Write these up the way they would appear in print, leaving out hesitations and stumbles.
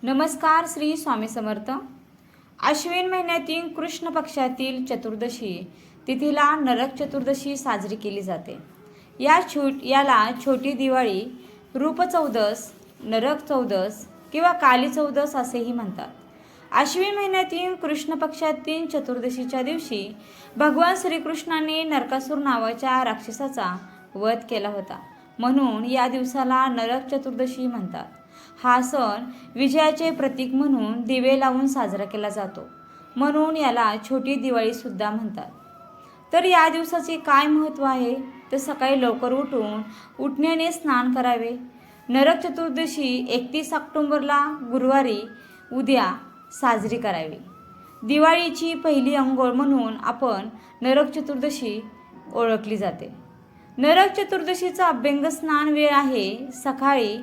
नमस्कार. श्री स्वामी समर्थ. अश्विन महिन्यातील कृष्ण पक्षातील चतुर्दशी तिथीला नरक चतुर्दशी साजरी केली जाते. याला छोटी दिवाळी, रूपचौदस, नरक चौदस किंवा काली चौदस असेही म्हणतात. अश्विन महिन्यातील कृष्ण पक्षातील चतुर्दशीच्या दिवशी भगवान श्रीकृष्णाने नरकासूर नावाच्या राक्षसाचा वध केला होता. म्हणून या दिवसाला नरक चतुर्दशी म्हणतात. हा सण विजयाचे प्रतीक म्हणून दिवे लावून साजरा केला जातो, म्हणून याला छोटी दिवाळी सुद्धा म्हणतात. तर या दिवसाचे काय महत्त्व आहे तर सकाळी लवकर उठण्याने स्नान करावे. नरक चतुर्दशी 31 ऑक्टोबरला गुरुवारी उद्या साजरी करावी. दिवाळीची पहिली अंघोळ म्हणून आपण नरक चतुर्दशी ओळखली जाते. नरक चतुर्दशीचा अभ्यंग स्नान वेळ आहे सकाळी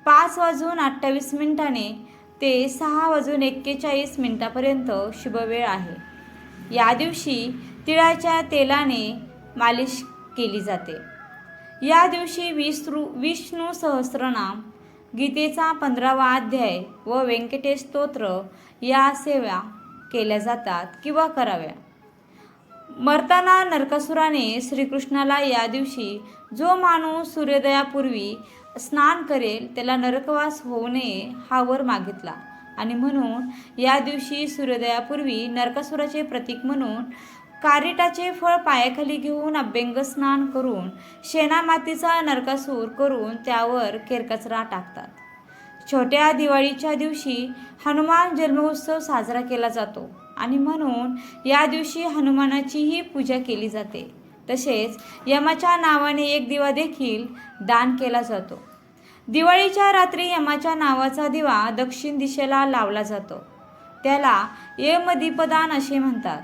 5:28 ते 6:41 शुभ वेळ आहे. या दिवशी तिळाच्या तेलाने मालिश केली जाते. या दिवशी विष्णू सहस्त्रनाम, गीतेचा 15वा अध्याय व व्यंकटेश स्तोत्र या सेवा केल्या जातात किंवा कराव्या. मरताना नरकासुराने श्रीकृष्णाला या दिवशी जो माणूस सूर्योदयापूर्वी स्नान करेल त्याला नरकवास होऊ नये हा वर मागितला आणि म्हणून या दिवशी सूर्योदयापूर्वी नरकासुराचे प्रतीक म्हणून कारिटाचे फळ पायाखाली घेऊन अभ्यंग स्नान करून शेणामातीचा नरकासूर करून त्यावर केरकचरा टाकतात. छोट्या दिवाळीच्या दिवशी हनुमान जन्मोत्सव साजरा केला जातो आणि म्हणून या दिवशी हनुमानाचीही पूजा केली जाते. तसेच यमाच्या नावाने एक दिवा देखील दान केला जातो. दिवाळीच्या रात्री यमाच्या नावाचा दिवा दक्षिण दिशेला लावला जातो. त्याला यमदीपदान असे म्हणतात.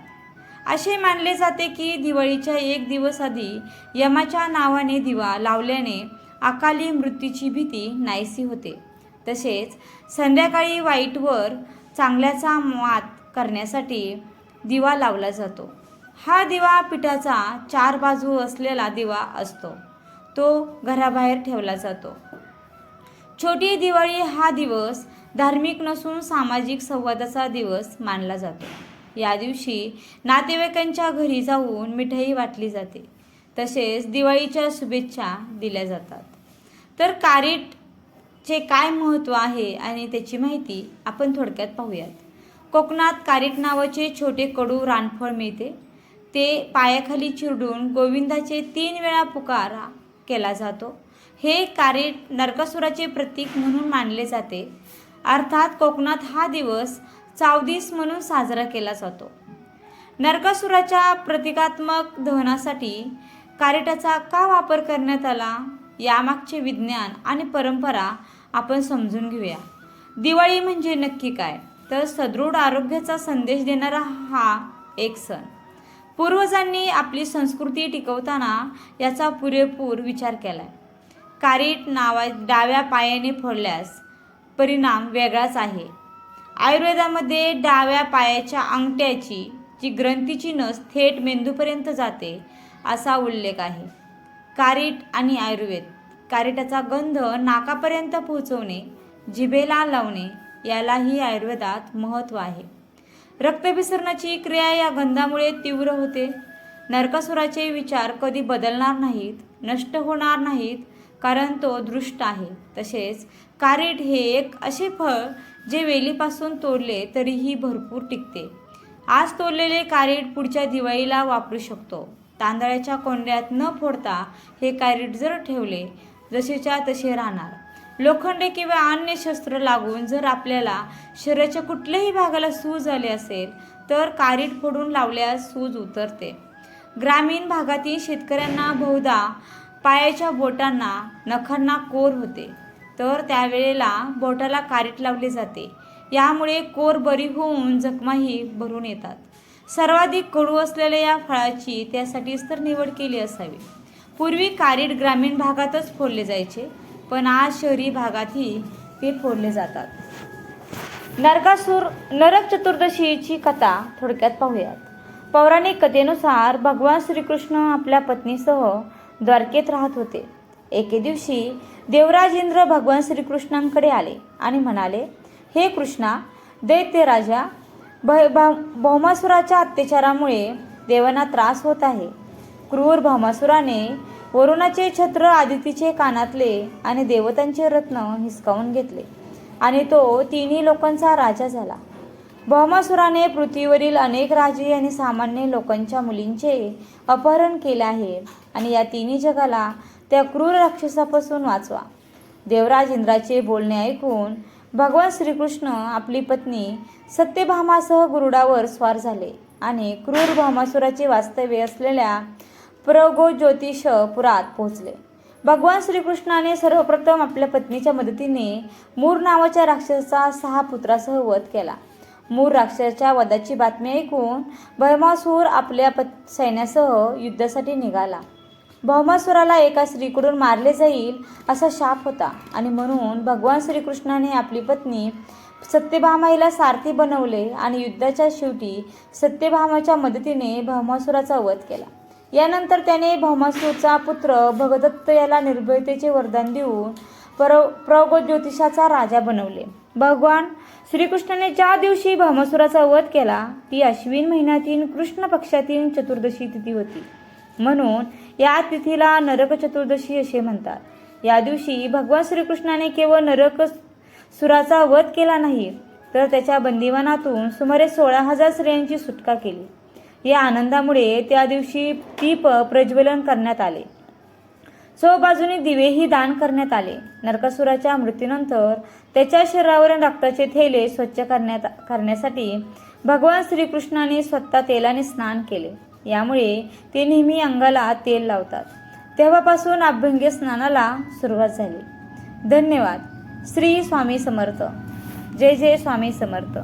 असे मानले जाते की दिवाळीच्या एक दिवस आधी यमाच्या नावाने दिवा लावल्याने अकाली मृत्यूची भीती नाहीशी होते. तसेच संध्याकाळी वाईटवर चांगल्याचा मात करण्यासाठी दिवा लावला जातो. हा दिवा पिठाचा 4 बाजू असलेला दिवा असतो. तो घराबाहेर ठेवला जातो. छोटी दिवाळी हा दिवस धार्मिक नसून सामाजिक संवादाचा दिवस मानला जातो. या दिवशी नातेवाईकांच्या घरी जाऊन मिठाई वाटली जाते. तसेच दिवाळीच्या शुभेच्छा दिल्या जातात. तर कारीटचे काय महत्त्व आहे आणि त्याची माहिती आपण थोडक्यात पाहूयात. कोकणात कारीट नावाचे छोटे कडू रानफळ मिळते. ते पायाखाली चिरडून गोविंदाचे 3 वेळा पुकारा केला जातो. हे कारीट नरकासुराचे प्रतीक म्हणून मानले जाते. अर्थात कोकणात हा दिवस चावदीस म्हणून साजरा केला जातो. नरकासुराच्या प्रतिकात्मक दहनासाठी कारीटाचा का वापर करण्यात आला यामागचे विज्ञान आणि परंपरा आपण समजून घेऊया. दिवाळी म्हणजे नक्की काय तर सदृढ आरोग्याचा संदेश देणारा हा एक सण. पूर्वजांनी आपली संस्कृती टिकवताना याचा पुरेपूर विचार केलाय. कारीट डाव्या पायाने फोडल्यास परिणाम वेगळाच आहे. आयुर्वेदामध्ये डाव्या पायाच्या अंगठ्याची जी ग्रंथीची नस थेट मेंदूपर्यंत जाते असा उल्लेख आहे. कारीट आणि आयुर्वेद. कारीटाचा गंध नाकापर्यंत पोहोचवणे, जिभेला लावणे यालाही आयुर्वेदात महत्त्व आहे. रक्तभिसरणाची क्रिया या गंधामुळे तीव्र होते. नरकासुराचे विचार कधी बदलणार नाहीत, नष्ट होणार नाहीत, कारण तो दृष्ट आहे. तसेच कारीट हे एक असे फळ जे वेलीपासून तोडले तरीही भरपूर टिकते. आज तोडलेले कारीट पुढच्या दिवाळीला वापरू शकतो. तांदळाच्या कोंड्यात न फोडता हे कारीट जर ठेवले जसेच्या तसे राहणार. लोखंडे किंवा अन्य शस्त्र लागून जर आपल्याला शरीराच्या कुठल्याही भागाला सूज आली असेल तर कारीट फोडून लावल्यास सूज उतरते. ग्रामीण भागातील शेतकऱ्यांना बहुधा पायाच्या बोटांना नखांना कोर होते तर त्यावेळेला बोटाला कारीट लावले जाते. यामुळे कोर बरी होऊन जखमाही भरून येतात. सर्वाधिक कडू असलेल्या या फळाची त्यासाठीच तर निवड केली असावी. पूर्वी कारीट ग्रामीण भागातच फोडले जायचे, पण आज शहरी भागातही ते फोडले जातात. नरक चतुर्दशीची कथा थोडक्यात पाहूयात. पौराणिक कथेनुसार भगवान श्रीकृष्ण आपल्या पत्नीसह द्वारकेत राहत होते. एके दिवशी देवराज इंद्र भगवान श्रीकृष्णांकडे आले आणि म्हणाले, हे कृष्णा, दैत्य राजा, भौमासुराच्या अत्याचारामुळे देवांना त्रास होत आहे. क्रूर भौमासुराने वरुणाचे छत्र, आदितीचे कानातले आणि देवतांचे रत्न हिसकावून घेतले आणि तो तिन्ही लोकांचा राजा झाला. भौमासुराने पृथ्वीवरील अनेक राजे आणि सामान्य लोकांच्या मुलींचे अपहरण केले आहे आणि या तिन्ही जगाला त्या क्रूर राक्षसापासून वाचवा. देवराज इंद्राचे बोलणे ऐकून भगवान श्रीकृष्ण आपली पत्नी सत्यभामासह गरुडावर स्वार झाले आणि क्रूर भौमासुराचे वास्तव्य असलेल्या प्रगोज्योतिषपुरात पोहोचले. भगवान श्रीकृष्णाने सर्वप्रथम आपल्या पत्नीच्या मदतीने मूर नावाच्या राक्षसाचा 6 पुत्रासह वध केला. मूर राक्षसाच्या वधाची बातमी ऐकून भौमासूर आपल्या सैन्यासह युद्धासाठी निघाला. भौमासुराला एका स्त्रीकडून मारले जाईल असा शाप होता आणि म्हणून भगवान श्रीकृष्णाने आपली पत्नी सत्यभामाईला सारथी बनवले आणि युद्धाच्या शेवटी सत्यभामाच्या मदतीने भौमासुराचा वध केला. यानंतर त्याने भौमासूरचा पुत्र भगदत्त याला निर्भयतेचे वरदान देऊन प्रगोज्योतिषाचा राजा बनवले. भगवान श्रीकृष्णाने ज्या दिवशी भौमासुराचा वध केला ती अश्विन महिन्यातील कृष्ण पक्षातील चतुर्दशी तिथी होती. म्हणून या तिथीला नरक चतुर्दशी असे म्हणतात. या दिवशी भगवान श्रीकृष्णाने केवळ नरकासुराचा वध केला नाही तर त्याच्या बंदिवानातून सुमारे 16,000 स्त्रियांची सुटका केली. या आनंदामुळे त्या दिवशी दीप प्रज्वलन करण्यात आले. चौबाजूने दिवेही दान करण्यात आले. नरकासुराच्या मृत्यूनंतर त्याच्या शरीरावरील रक्ताचे थैले स्वच्छ करण्यासाठी भगवान श्रीकृष्णाने स्वतः तेलाने स्नान केले. यामुळे ते नेहमी अंगाला तेल लावतात. तेव्हापासून अभ्यंग स्नानाला सुरुवात झाली. धन्यवाद. श्री स्वामी समर्थ. जय जय स्वामी समर्थ.